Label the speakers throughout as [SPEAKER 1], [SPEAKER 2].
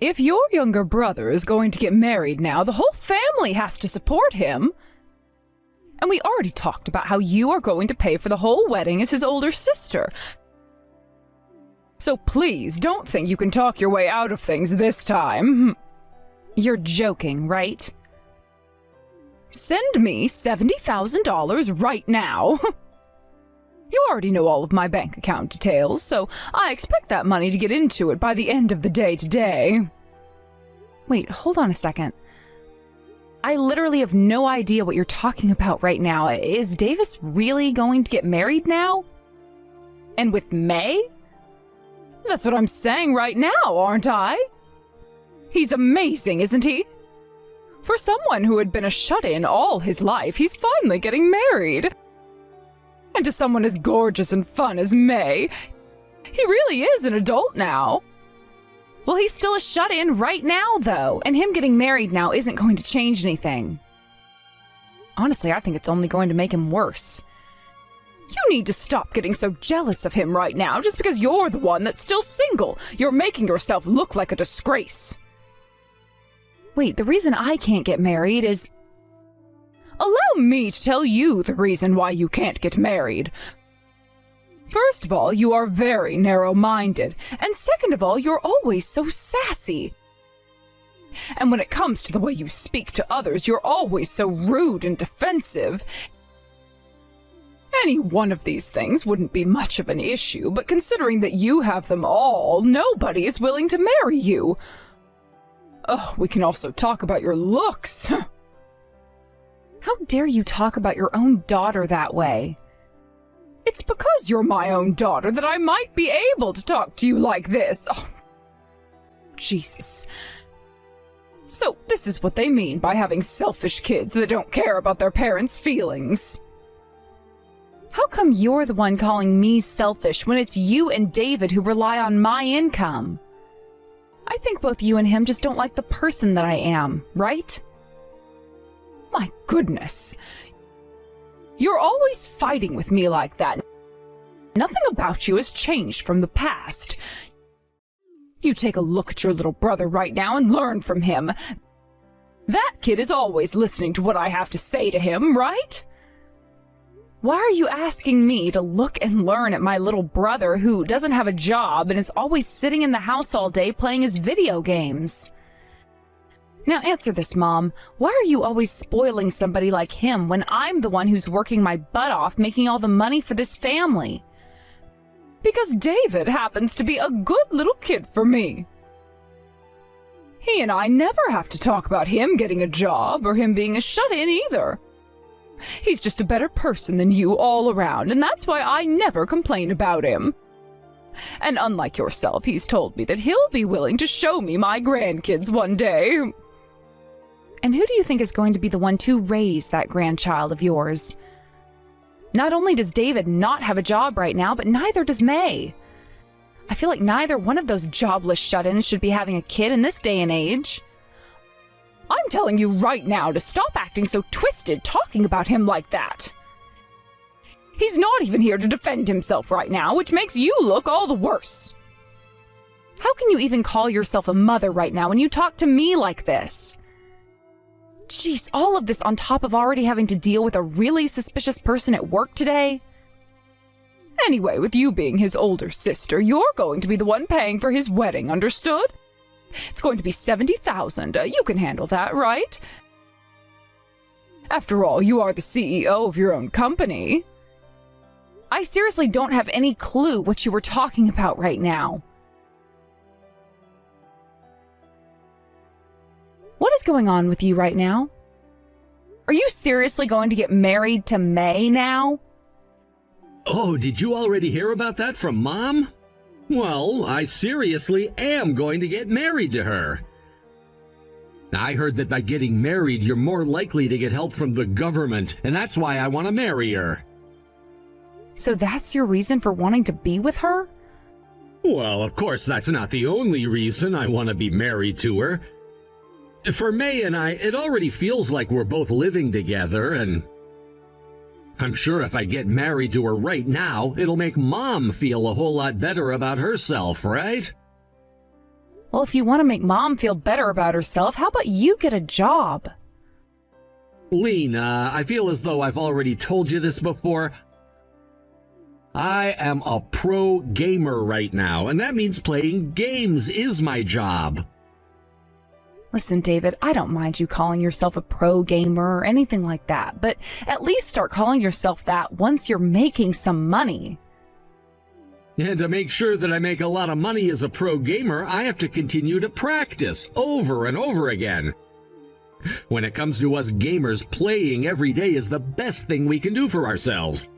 [SPEAKER 1] If your younger brother is going to get married now, the whole family has to support him. And we already talked about how you are going to pay for the whole wedding as his older sister. So please, don't think you can talk your way out of things this time. You're joking, right? Send me $70,000 right now. You already know all of my bank account details, so I expect that money to get into it by the end of the day today. Wait, hold on a second. I literally have no idea what you're talking about right now. Is Davis really going to get married now? And with May? That's what I'm saying right now, aren't I? He's amazing, isn't he? For someone who had been a shut-in all his life, he's finally getting married. And to someone as gorgeous and fun as May, he really is an adult now. Well, he's still a shut-in right now, though, and him getting married now isn't going to change anything. Honestly, I think it's only going to make him worse. You need to stop getting so jealous of him right now just because you're the one that's still single. You're making yourself look like a disgrace. Wait, the reason I can't get married is... Allow me to tell you the reason why you can't get married. First of all, you are very narrow-minded, and second of all, you're always so sassy. And when it comes to the way you speak to others, you're always so rude and defensive. Any one of these things wouldn't be much of an issue, but considering that you have them all, nobody is willing to marry you. Oh, we can also talk about your looks. How dare you talk about your own daughter that way? It's because you're my own daughter that I might be able to talk to you like this. Oh, Jesus. So, this is what they mean by having selfish kids that don't care about their parents' feelings. How come you're the one calling me selfish when it's you and David who rely on my income? I think both you and him just don't like the person that I am, right? My goodness. You're always fighting with me like that. Nothing about you has changed from the past. You take a look at your little brother right now and learn from him. That kid is always listening to what I have to say to him, right? Why are you asking me to look and learn at my little brother who doesn't have a job and is always sitting in the house all day playing his video games? Now answer this, Mom. Why are you always spoiling somebody like him when I'm the one who's working my butt off making all the money for this family? Because David happens to be a good little kid for me. He and I never have to talk about him getting a job or him being a shut-in either. He's just a better person than you all around, and that's why I never complain about him. And unlike yourself, he's told me that he'll be willing to show me my grandkids one day. And who do you think is going to be the one to raise that grandchild of yours? Not only does David not have a job right now, but neither does May. I feel like neither one of those jobless shut-ins should be having a kid in this day and age. I'm telling you right now to stop acting so twisted talking about him like that. He's not even here to defend himself right now, which makes you look all the worse. How can you even call yourself a mother right now when you talk to me like this? Jeez, all of this on top of already having to deal with a really suspicious person at work today? Anyway, with you being his older sister, you're going to be the one paying for his wedding, understood? It's going to be $70,000. You can handle that, right? After all, you are the CEO of your own company. I seriously don't have any clue what you were talking about right now. What is going on with you right now? Are you seriously going to get married to May now?
[SPEAKER 2] Oh, did you already hear about that from Mom? Well, I seriously am going to get married to her. I heard that by getting married, you're more likely to get help from the government, and that's why I want to marry her.
[SPEAKER 1] So that's your reason for wanting to be with her?
[SPEAKER 2] Well, of course, that's not the only reason I want to be married to her. For May and I, it already feels like we're both living together, and I'm sure if I get married to her right now, it'll make Mom feel a whole lot better about herself, right?
[SPEAKER 1] Well, if you want to make Mom feel better about herself, how about you get a job?
[SPEAKER 2] Lena, I feel as though I've already told you this before. I am a pro gamer right now, and that means playing games is my job.
[SPEAKER 1] Listen, David, I don't mind you calling yourself a pro gamer or anything like that, but at least start calling yourself that once you're making some money.
[SPEAKER 2] And to make sure that I make a lot of money as a pro gamer, I have to continue to practice over and over again. When it comes to us gamers, playing every day is the best thing we can do for ourselves.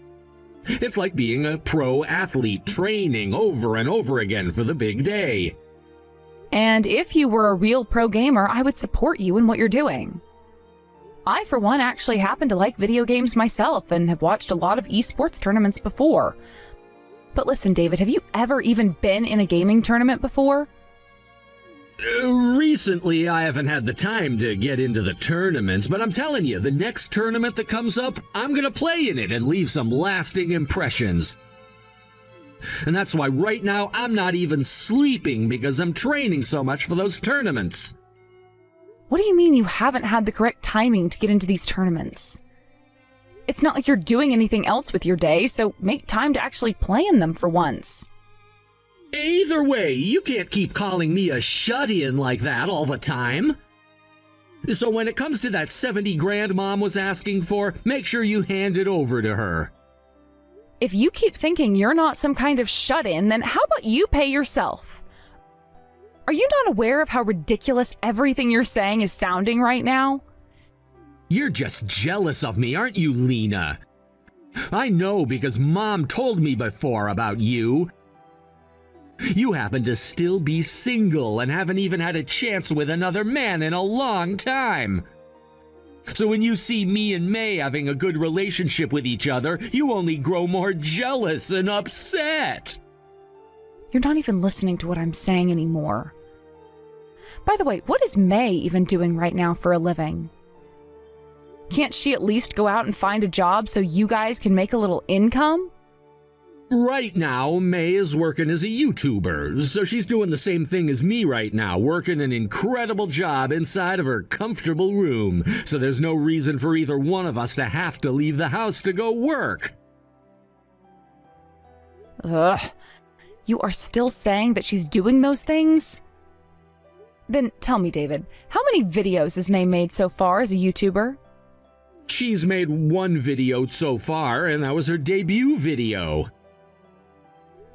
[SPEAKER 2] It's like being a pro athlete, training over and over again for the big day.
[SPEAKER 1] And if you were a real pro gamer, I would support you in what you're doing. I, for one, actually happen to like video games myself and have watched a lot of esports tournaments before. But listen, David, have you ever even been in a gaming tournament before?
[SPEAKER 2] Recently, I haven't had the time to get into the tournaments, but I'm telling you, the next tournament that comes up, I'm gonna play in it and leave some lasting impressions. And that's why right now I'm not even sleeping because I'm training so much for those tournaments.
[SPEAKER 1] What do you mean you haven't had the correct timing to get into these tournaments? It's not like you're doing anything else with your day, so make time to actually play in them for once.
[SPEAKER 2] Either way, you can't keep calling me a shut-in like that all the time. So when it comes to that 70 grand Mom was asking for, make sure you hand it over to her.
[SPEAKER 1] If you keep thinking you're not some kind of shut-in, then how about you pay yourself? Are you not aware of how ridiculous everything you're saying is sounding right now?
[SPEAKER 2] You're just jealous of me, aren't you, Lena? I know because Mom told me before about you. You happen to still be single and haven't even had a chance with another man in a long time. So when you see me and May having a good relationship with each other, you only grow more jealous and upset.
[SPEAKER 1] You're not even listening to what I'm saying anymore. By the way, what is May even doing right now for a living? Can't she at least go out and find a job so you guys can make a little income?
[SPEAKER 2] Right now, May is working as a YouTuber, so she's doing the same thing as me right now, working an incredible job inside of her comfortable room, so there's no reason for either one of us to have to leave the house to go work.
[SPEAKER 1] Ugh. You are still saying that she's doing those things? Then tell me, David, how many videos has May made so far as a YouTuber?
[SPEAKER 2] She's made one video so far, and that was her debut video.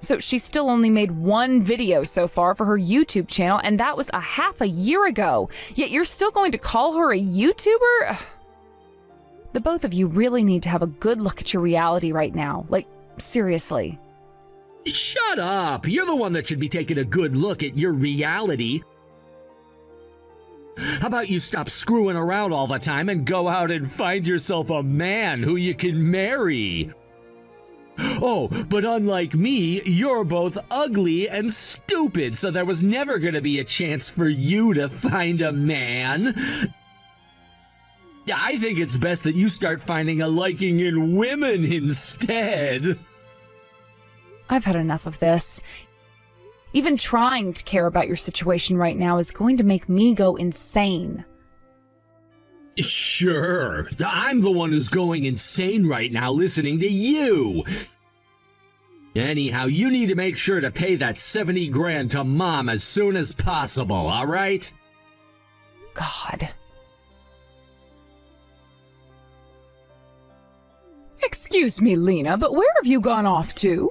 [SPEAKER 1] So she's still only made one video so far for her YouTube channel, and that was a half a year ago. Yet you're still going to call her a YouTuber? The both of you really need to have a good look at your reality right now. Like, seriously.
[SPEAKER 2] Shut up! You're the one that should be taking a good look at your reality. How about you stop screwing around all the time and go out and find yourself a man who you can marry? Oh, but unlike me, you're both ugly and stupid, so there was never gonna be a chance for you to find a man. I think it's best that you start finding a liking in women instead.
[SPEAKER 1] I've had enough of this. Even trying to care about your situation right now is going to make me go insane.
[SPEAKER 2] Sure, I'm the one who's going insane right now listening to you. Anyhow, you need to make sure to pay that 70 grand to Mom as soon as possible, all right?
[SPEAKER 1] God. Excuse me, Lena, but where have you gone off to?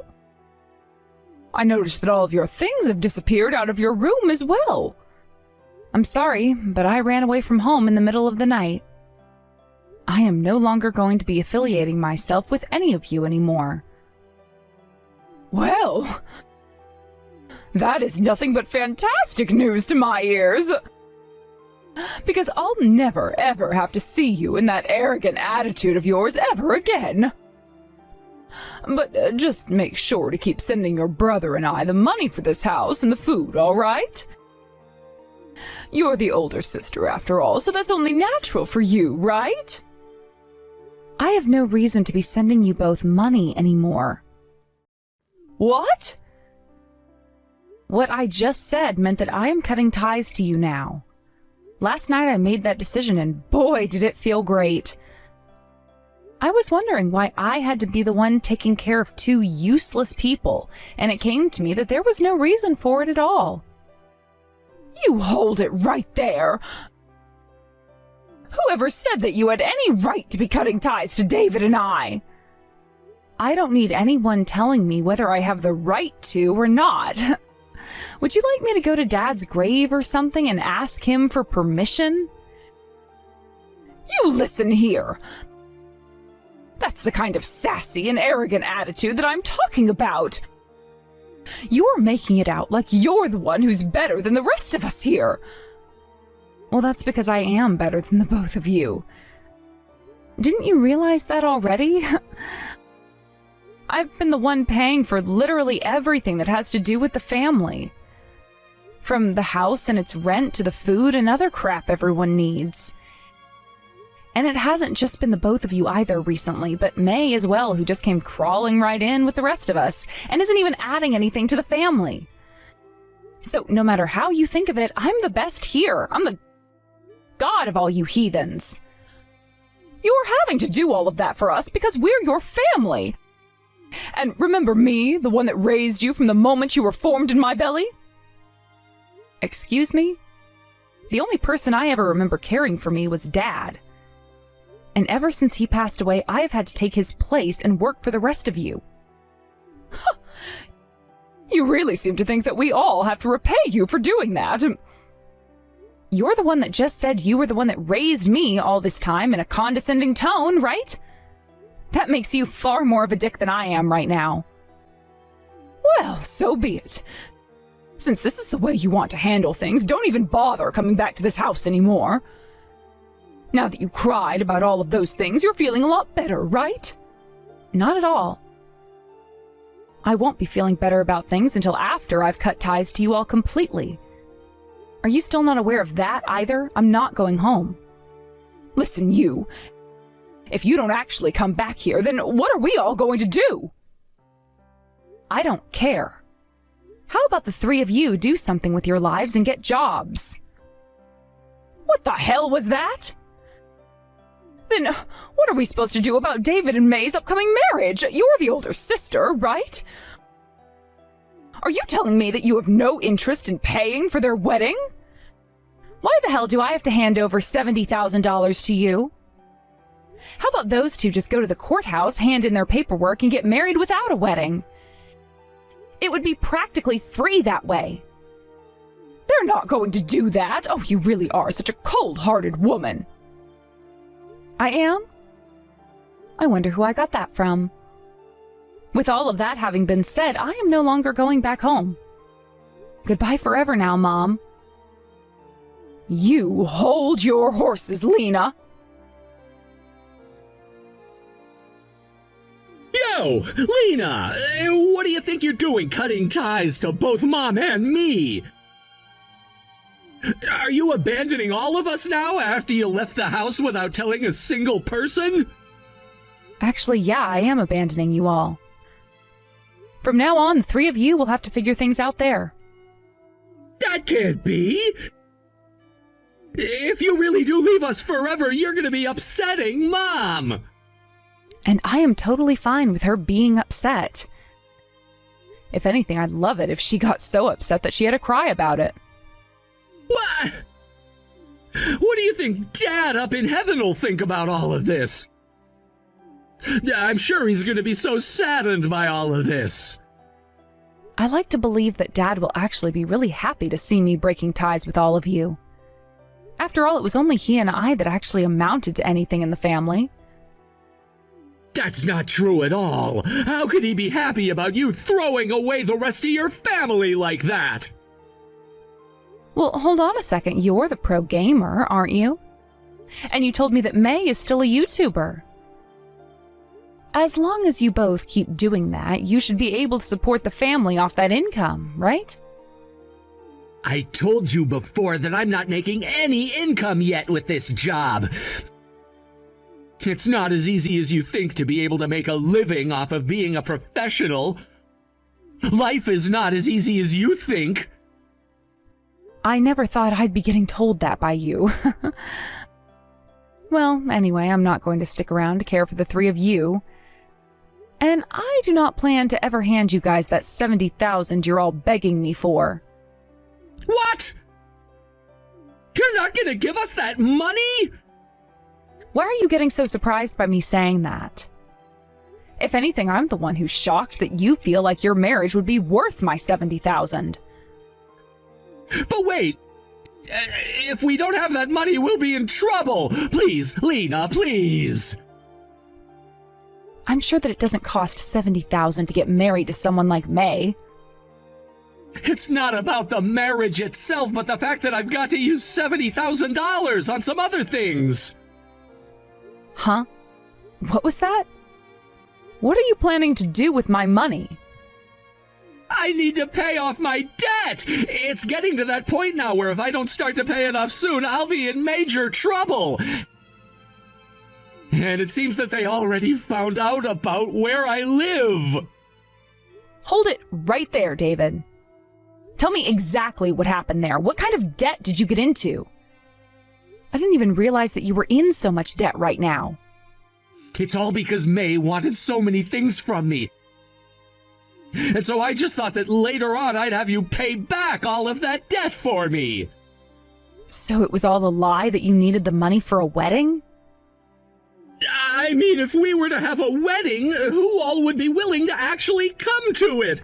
[SPEAKER 1] I noticed that all of your things have disappeared out of your room as well. I'm sorry, but I ran away from home in the middle of the night. I am no longer going to be affiliating myself with any of you anymore. Well, that is nothing but fantastic news to my ears. Because I'll never, ever have to see you in that arrogant attitude of yours ever again. But just make sure to keep sending your brother and I the money for this house and the food, all right? You're the older sister after all, so that's only natural for you, right? I have no reason to be sending you both money anymore. What? What I just said meant that I am cutting ties to you now. Last night I made that decision and boy, did it feel great. I was wondering why I had to be the one taking care of two useless people, and it came to me that there was no reason for it at all. You hold it right there! Whoever said that you had any right to be cutting ties to David and I? I don't need anyone telling me whether I have the right to or not. Would you like me to go to Dad's grave or something and ask him for permission? You listen here! That's the kind of sassy and arrogant attitude that I'm talking about. You're making it out like you're the one who's better than the rest of us here. Well, that's because I am better than the both of you. Didn't you realize that already? I've been the one paying for literally everything that has to do with the family. From the house and its rent to the food and other crap everyone needs. And it hasn't just been the both of you either recently, but May as well, who just came crawling right in with the rest of us and isn't even adding anything to the family. So no matter how you think of it, I'm the best here. I'm the god of all you heathens. You're having to do all of that for us because we're your family. And remember me, the one that raised you from the moment you were formed in my belly? Excuse me? The only person I ever remember caring for me was Dad. And ever since he passed away, I have had to take his place and work for the rest of you. You really seem to think that we all have to repay you for doing that. You're the one that just said you were the one that raised me all this time in a condescending tone, right? That makes you far more of a dick than I am right now. Well, so be it. Since this is the way you want to handle things, don't even bother coming back to this house anymore. Now that you cried about all of those things, you're feeling a lot better, right? Not at all. I won't be feeling better about things until after I've cut ties to you all completely. Are you still not aware of that either? I'm not going home. Listen, you. If you don't actually come back here, then what are we all going to do? I don't care. How about the three of you do something with your lives and get jobs? What the hell was that? Then what are we supposed to do about David and May's upcoming marriage? You're the older sister, right? Are you telling me that you have no interest in paying for their wedding? Why the hell do I have to hand over $70,000 to you? How about those two just go to the courthouse, hand in their paperwork, and get married without a wedding? It would be practically free that way. They're not going to do that. Oh, you really are such a cold-hearted woman. I am? I wonder who I got that from. With all of that having been said, I am no longer going back home. Goodbye forever now, Mom. You hold your horses, Lena.
[SPEAKER 2] Yo, Lena! What do you think you're doing cutting ties to both Mom and me? Are you abandoning all of us now after you left the house without telling a single person?
[SPEAKER 1] Actually, yeah, I am abandoning you all. From now on, the three of you will have to figure things out there.
[SPEAKER 2] That can't be! If you really do leave us forever, you're gonna be upsetting Mom!
[SPEAKER 1] And I am totally fine with her being upset. If anything, I'd love it if she got so upset that she had to cry about it.
[SPEAKER 2] What? What do you think Dad up in heaven will think about all of this? I'm sure he's gonna be so saddened by all of this.
[SPEAKER 1] I like to believe that Dad will actually be really happy to see me breaking ties with all of you. After all, it was only he and I that actually amounted to anything in the family.
[SPEAKER 2] That's not true at all. How could he be happy about you throwing away the rest of your family like that?
[SPEAKER 1] Well, hold on a second. You're the pro gamer, aren't you? And you told me that May is still a YouTuber. As long as you both keep doing that, you should be able to support the family off that income, right?
[SPEAKER 2] I told you before that I'm not making any income yet with this job. It's not as easy as you think to be able to make a living off of being a professional. Life is not as easy as you think.
[SPEAKER 1] I never thought I'd be getting told that by you. Well, anyway, I'm not going to stick around to care for the three of you. And I do not plan to ever hand you guys that $70,000 you're all begging me for.
[SPEAKER 2] What? You're not gonna give us that money?
[SPEAKER 1] Why are you getting so surprised by me saying that? If anything, I'm the one who's shocked that you feel like your marriage would be worth my $70,000.
[SPEAKER 2] But wait, if we don't have that money, we'll be in trouble. Please, Lena, please.
[SPEAKER 1] I'm sure that it doesn't cost $70,000 to get married to someone like May.
[SPEAKER 2] It's not about the marriage itself, but the fact that I've got to use $70,000 on some other things.
[SPEAKER 1] Huh? What was that? What are you planning to do with my money?
[SPEAKER 2] I need to pay off my debt! It's getting to that point now where if I don't start to pay it off soon, I'll be in major trouble. And it seems that they already found out about where I live.
[SPEAKER 1] Hold it right there, David. Tell me exactly what happened there. What kind of debt did you get into? I didn't even realize that you were in so much debt right now.
[SPEAKER 2] It's all because May wanted so many things from me. And so I just thought that later on I'd have you pay back all of that debt for me.
[SPEAKER 1] So it was all a lie that you needed the money for a wedding?
[SPEAKER 2] I mean, if we were to have a wedding, who all would be willing to actually come to it?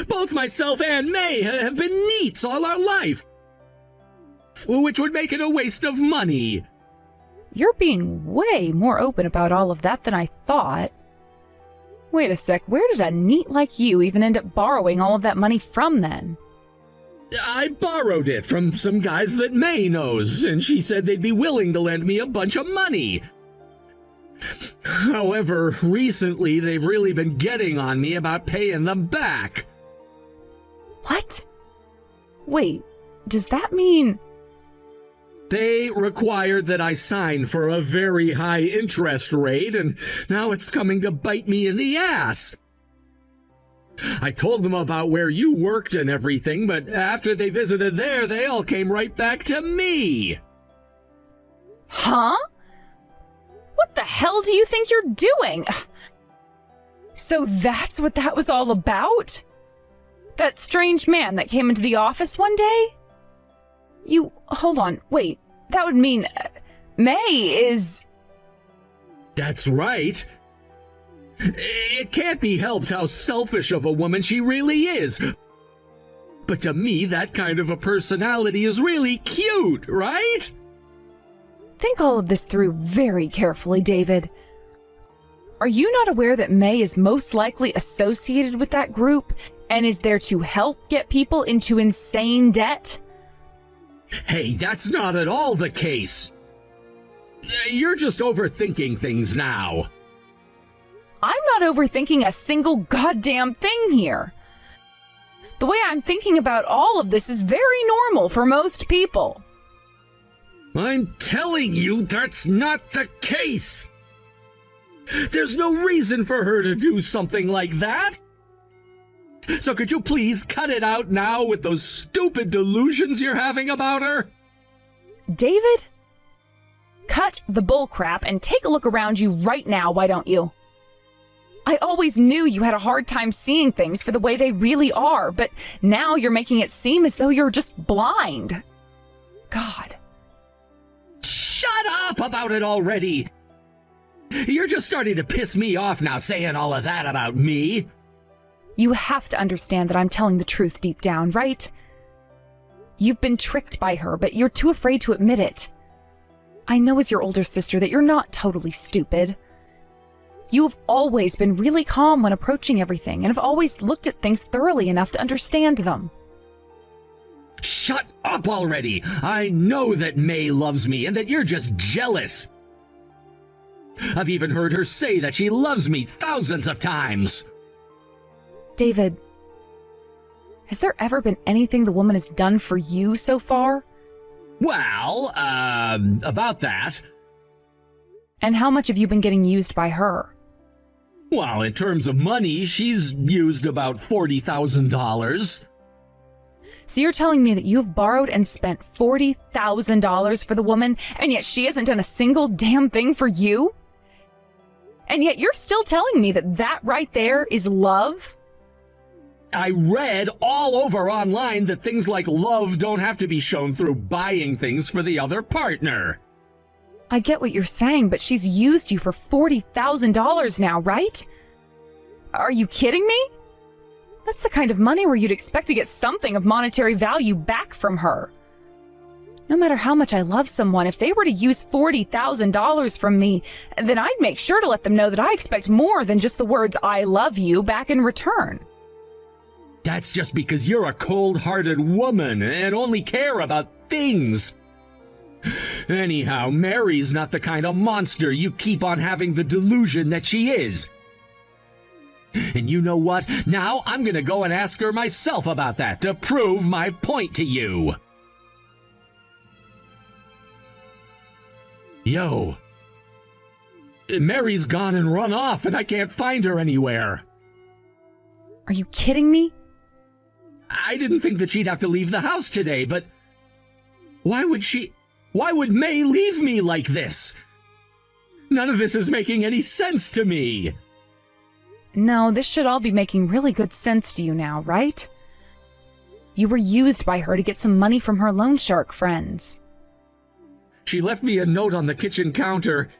[SPEAKER 2] Both myself and May have been neats all our life, which would make it a waste of money.
[SPEAKER 1] You're being way more open about all of that than I thought. Wait a sec, where did a neat like you even end up borrowing all of that money from then?
[SPEAKER 2] I borrowed it from some guys that May knows, and she said they'd be willing to lend me a bunch of money. However, recently they've really been getting on me about paying them back.
[SPEAKER 1] What? Wait, does that mean...
[SPEAKER 2] They required that I sign for a very high interest rate, and now it's coming to bite me in the ass. I told them about where you worked and everything, but after they visited there, they all came right back to me.
[SPEAKER 1] Huh? What the hell do you think you're doing? So that's what that was all about? That strange man that came into the office one day? Hold on, wait, that would mean May is...
[SPEAKER 2] That's right. It can't be helped how selfish of a woman she really is. But to me, that kind of a personality is really cute, right?
[SPEAKER 1] Think all of this through very carefully, David. Are you not aware that May is most likely associated with that group and is there to help get people into insane debt?
[SPEAKER 2] Hey, that's not at all the case. You're just overthinking things now.
[SPEAKER 1] I'm not overthinking a single goddamn thing here. The way I'm thinking about all of this is very normal for most people.
[SPEAKER 2] I'm telling you, that's not the case. There's no reason for her to do something like that. So could you please cut it out now with those stupid delusions you're having about her?
[SPEAKER 1] David, cut the bullcrap and take a look around you right now, why don't you? I always knew you had a hard time seeing things for the way they really are, but now you're making it seem as though you're just blind. God.
[SPEAKER 2] Shut up about it already! You're just starting to piss me off now saying all of that about me.
[SPEAKER 1] You have to understand that I'm telling the truth deep down, right? You've been tricked by her, but you're too afraid to admit it. I know as your older sister that you're not totally stupid. You've always been really calm when approaching everything and have always looked at things thoroughly enough to understand them.
[SPEAKER 2] Shut up already! I know that May loves me and that you're just jealous. I've even heard her say that she loves me thousands of times.
[SPEAKER 1] David, has there ever been anything the woman has done for you so far?
[SPEAKER 2] Well, about that.
[SPEAKER 1] And how much have you been getting used by her?
[SPEAKER 2] Well, in terms of money, she's used about $40,000.
[SPEAKER 1] So you're telling me that you've borrowed and spent $40,000 for the woman, and yet she hasn't done a single damn thing for you? And yet you're still telling me that that right there is love?
[SPEAKER 2] I read all over online that things like love don't have to be shown through buying things for the other partner.
[SPEAKER 1] I get what you're saying, but she's used you for $40,000 now, right? Are you kidding me? That's the kind of money where you'd expect to get something of monetary value back from her. No matter how much I love someone, if they were to use $40,000 from me, then I'd make sure to let them know that I expect more than just the words "I love you" back in return.
[SPEAKER 2] That's just because you're a cold-hearted woman and only care about things. Anyhow, Mary's not the kind of monster you keep on having the delusion that she is. And you know what? Now I'm gonna go and ask her myself about that to prove my point to you. Yo. Mary's gone and run off and I can't find her anywhere.
[SPEAKER 1] Are you kidding me?
[SPEAKER 2] I didn't think that she'd have to leave the house today, but why would May leave me like this? None of this is making any sense to me.
[SPEAKER 1] No, this should all be making really good sense to you now, right? You were used by her to get some money from her loan shark friends.
[SPEAKER 2] She left me a note on the kitchen counter.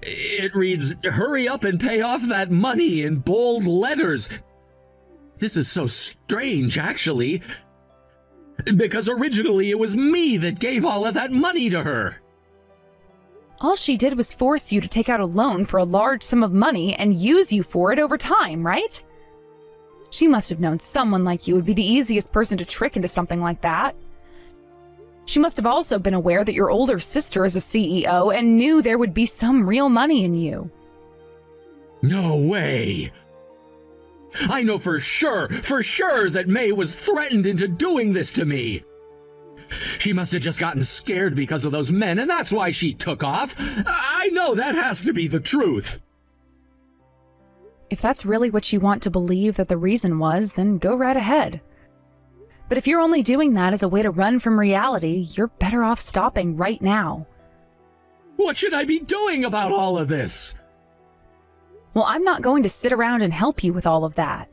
[SPEAKER 2] It reads, "Hurry up and pay off that money," in bold letters. This is so strange, actually, because originally it was me that gave all of that money to her.
[SPEAKER 1] All she did was force you to take out a loan for a large sum of money and use you for it over time, right? She must have known someone like you would be the easiest person to trick into something like that. She must have also been aware that your older sister is a CEO and knew there would be some real money in you.
[SPEAKER 2] No way! I know for sure that May was threatened into doing this to me. She must have just gotten scared because of those men, and that's why she took off. I know that has to be the truth.
[SPEAKER 1] If that's really what you want to believe that the reason was, then go right ahead. But if you're only doing that as a way to run from reality, you're better off stopping right now.
[SPEAKER 2] What should I be doing about all of this?
[SPEAKER 1] Well, I'm not going to sit around and help you with all of that.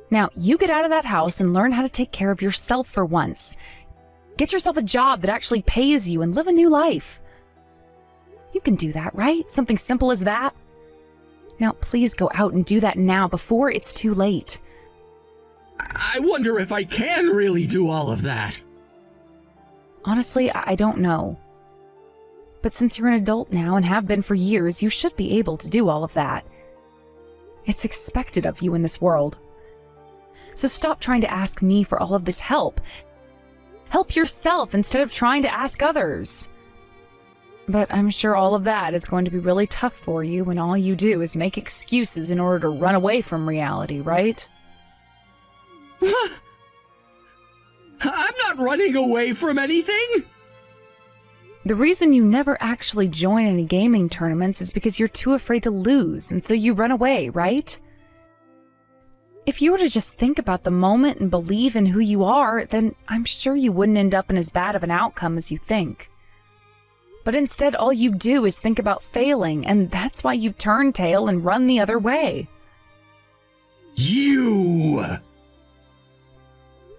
[SPEAKER 1] Now, you get out of that house and learn how to take care of yourself for once. Get yourself a job that actually pays you and live a new life. You can do that, right? Something simple as that. Now, please go out and do that now before it's too late.
[SPEAKER 2] I wonder if I can really do all of that.
[SPEAKER 1] Honestly, I don't know. But since you're an adult now and have been for years, you should be able to do all of that. It's expected of you in this world. So stop trying to ask me for all of this help. Help yourself instead of trying to ask others. But I'm sure all of that is going to be really tough for you when all you do is make excuses in order to run away from reality, right?
[SPEAKER 2] I'm not running away from anything!
[SPEAKER 1] The reason you never actually join any gaming tournaments is because you're too afraid to lose, and so you run away, right? If you were to just think about the moment and believe in who you are, then I'm sure you wouldn't end up in as bad of an outcome as you think. But instead, all you do is think about failing, and that's why you turn tail and run the other way.
[SPEAKER 2] You!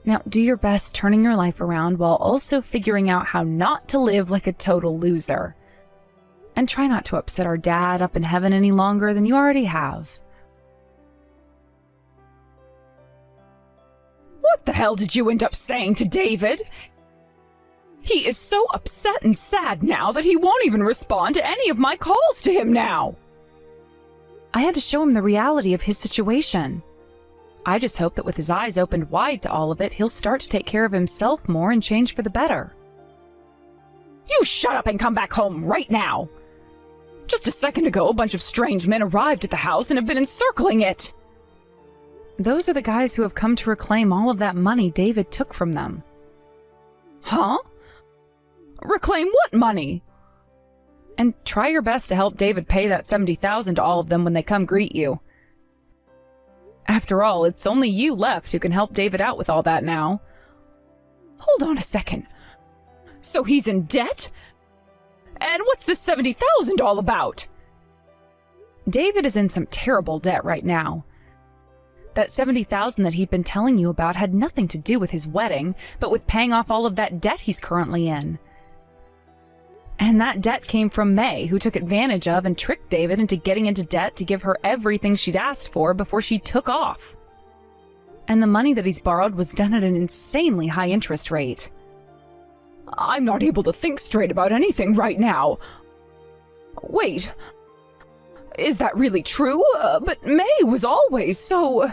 [SPEAKER 1] Now, do your best turning your life around while also figuring out how not to live like a total loser. And try not to upset our dad up in heaven any longer than you already have. What the hell did you end up saying to David? He is so upset and sad now that he won't even respond to any of my calls to him now. I had to show him the reality of his situation. I just hope that with his eyes opened wide to all of it, he'll start to take care of himself more and change for the better. You shut up and come back home right now! Just a second ago, a bunch of strange men arrived at the house and have been encircling it. Those are the guys who have come to reclaim all of that money David took from them. Huh? Reclaim what money? And try your best to help David pay that $70,000 to all of them when they come greet you. After all, it's only you left who can help David out with all that now. Hold on a second. So he's in debt? And what's this $70,000 all about? David is in some terrible debt right now. That $70,000 that he'd been telling you about had nothing to do with his wedding, but with paying off all of that debt he's currently in. And that debt came from May, who took advantage of and tricked David into getting into debt to give her everything she'd asked for before she took off. And the money that he's borrowed was done at an insanely high interest rate. I'm not able to think straight about anything right now. Wait, is that really true? But May was always so...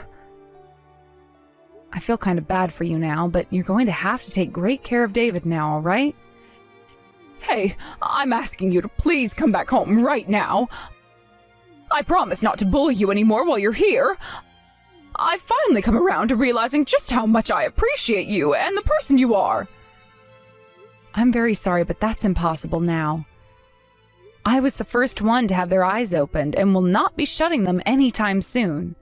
[SPEAKER 1] I feel kind of bad for you now, but you're going to have to take great care of David now, all right? Hey, I'm asking you to please come back home right now. I promise not to bully you anymore while you're here. I've finally come around to realizing just how much I appreciate you and the person you are. I'm very sorry, but that's impossible now. I was the first one to have their eyes opened and will not be shutting them anytime soon.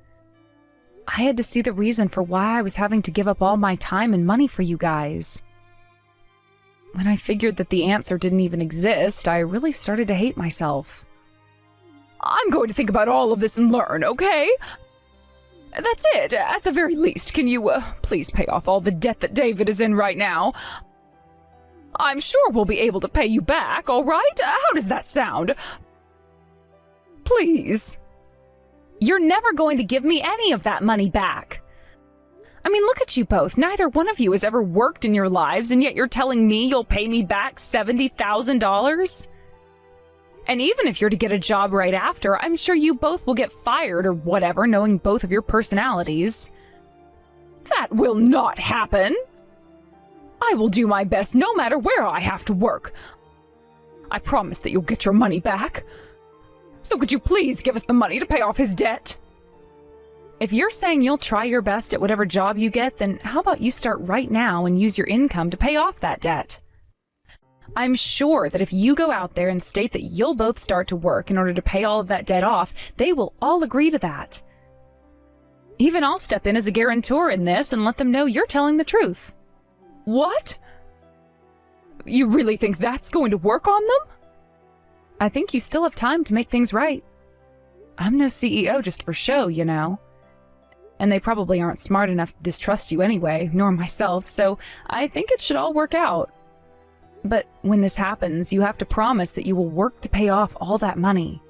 [SPEAKER 1] I had to see the reason for why I was having to give up all my time and money for you guys. When I figured that the answer didn't even exist, I really started to hate myself. I'm going to think about all of this and learn, okay? That's it. At the very least, can you please pay off all the debt that David is in right now? I'm sure we'll be able to pay you back, all right? How does that sound? Please. You're never going to give me any of that money back. I mean, look at you both. Neither one of you has ever worked in your lives, and yet you're telling me you'll pay me back $70,000? And even if you're to get a job right after, I'm sure you both will get fired or whatever, knowing both of your personalities. That will not happen. I will do my best no matter where I have to work. I promise that you'll get your money back. So could you please give us the money to pay off his debt? If you're saying you'll try your best at whatever job you get, then how about you start right now and use your income to pay off that debt? I'm sure that if you go out there and state that you'll both start to work in order to pay all of that debt off, they will all agree to that. Even I'll step in as a guarantor in this and let them know you're telling the truth. What? You really think that's going to work on them? I think you still have time to make things right. I'm no CEO just for show, you know. And they probably aren't smart enough to distrust you anyway, nor myself, so I think it should all work out. But when this happens, you have to promise that you will work to pay off all that money.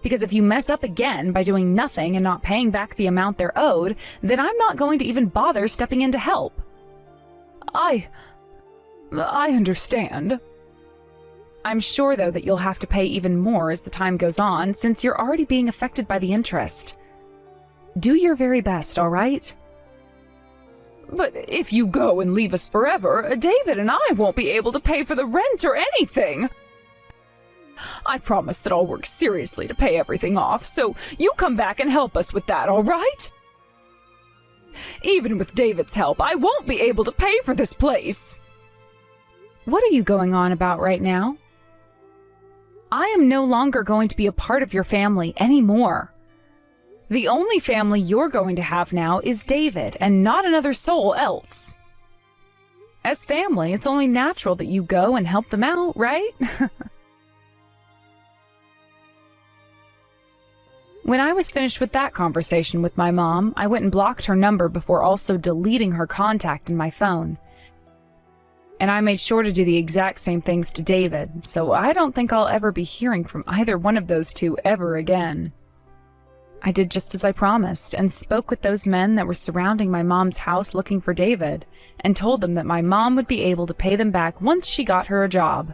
[SPEAKER 1] Because if you mess up again by doing nothing and not paying back the amount they're owed, then I'm not going to even bother stepping in to help. I understand. I'm sure, though, that you'll have to pay even more as the time goes on, since you're already being affected by the interest. Do your very best, all right? But if you go and leave us forever, David and I won't be able to pay for the rent or anything. I promise that I'll work seriously to pay everything off, so you come back and help us with that, all right? Even with David's help, I won't be able to pay for this place. What are you going on about right now? I am no longer going to be a part of your family anymore. The only family you're going to have now is David, and not another soul else. As family, it's only natural that you go and help them out, right? When I was finished with that conversation with my mom, I went and blocked her number before also deleting her contact in my phone. And I made sure to do the exact same things to David, so I don't think I'll ever be hearing from either one of those two ever again. I did just as I promised, and spoke with those men that were surrounding my mom's house looking for David, and told them that my mom would be able to pay them back once she got her a job.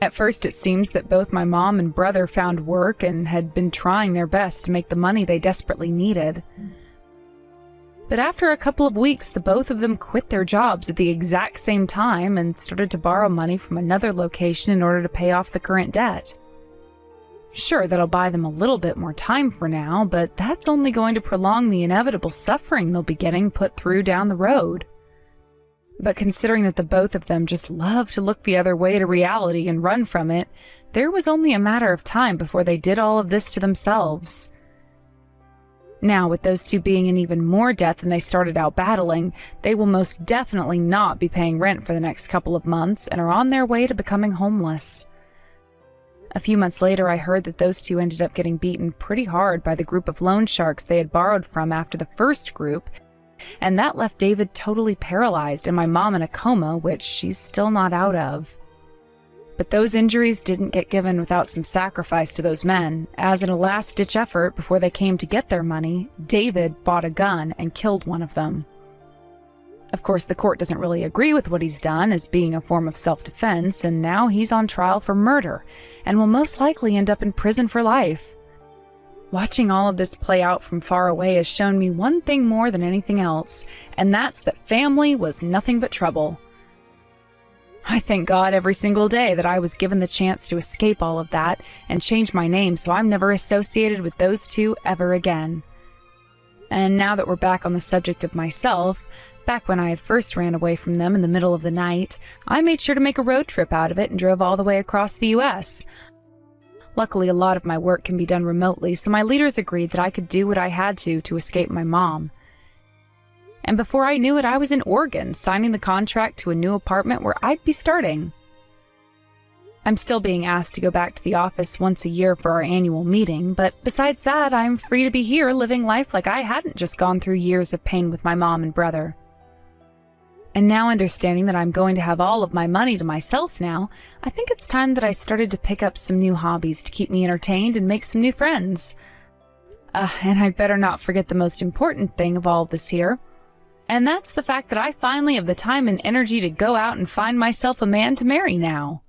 [SPEAKER 1] At first it seems that both my mom and brother found work and had been trying their best to make the money they desperately needed. But after a couple of weeks, the both of them quit their jobs at the exact same time and started to borrow money from another location in order to pay off the current debt. Sure, that'll buy them a little bit more time for now, but that's only going to prolong the inevitable suffering they'll be getting put through down the road. But considering that the both of them just love to look the other way to reality and run from it, there was only a matter of time before they did all of this to themselves. Now, with those two being in even more debt than they started out battling, they will most definitely not be paying rent for the next couple of months and are on their way to becoming homeless. A few months later, I heard that those two ended up getting beaten pretty hard by the group of loan sharks they had borrowed from after the first group, and that left David totally paralyzed and my mom in a coma, which she's still not out of. But those injuries didn't get given without some sacrifice to those men, as in a last-ditch effort before they came to get their money, David bought a gun and killed one of them. Of course, the court doesn't really agree with what he's done as being a form of self-defense, and now he's on trial for murder, and will most likely end up in prison for life. Watching all of this play out from far away has shown me one thing more than anything else, and that's that family was nothing but trouble. I thank God every single day that I was given the chance to escape all of that and change my name so I'm never associated with those two ever again. And now that we're back on the subject of myself, back when I had first ran away from them in the middle of the night, I made sure to make a road trip out of it and drove all the way across the U.S. Luckily, a lot of my work can be done remotely, so my leaders agreed that I could do what I had to escape my mom. And before I knew it, I was in Oregon, signing the contract to a new apartment where I'd be starting. I'm still being asked to go back to the office once a year for our annual meeting, but besides that, I'm free to be here living life like I hadn't just gone through years of pain with my mom and brother. And now understanding that I'm going to have all of my money to myself now, I think it's time that I started to pick up some new hobbies to keep me entertained and make some new friends. And I'd better not forget the most important thing of all of this here. And that's the fact that I finally have the time and energy to go out and find myself a man to marry now.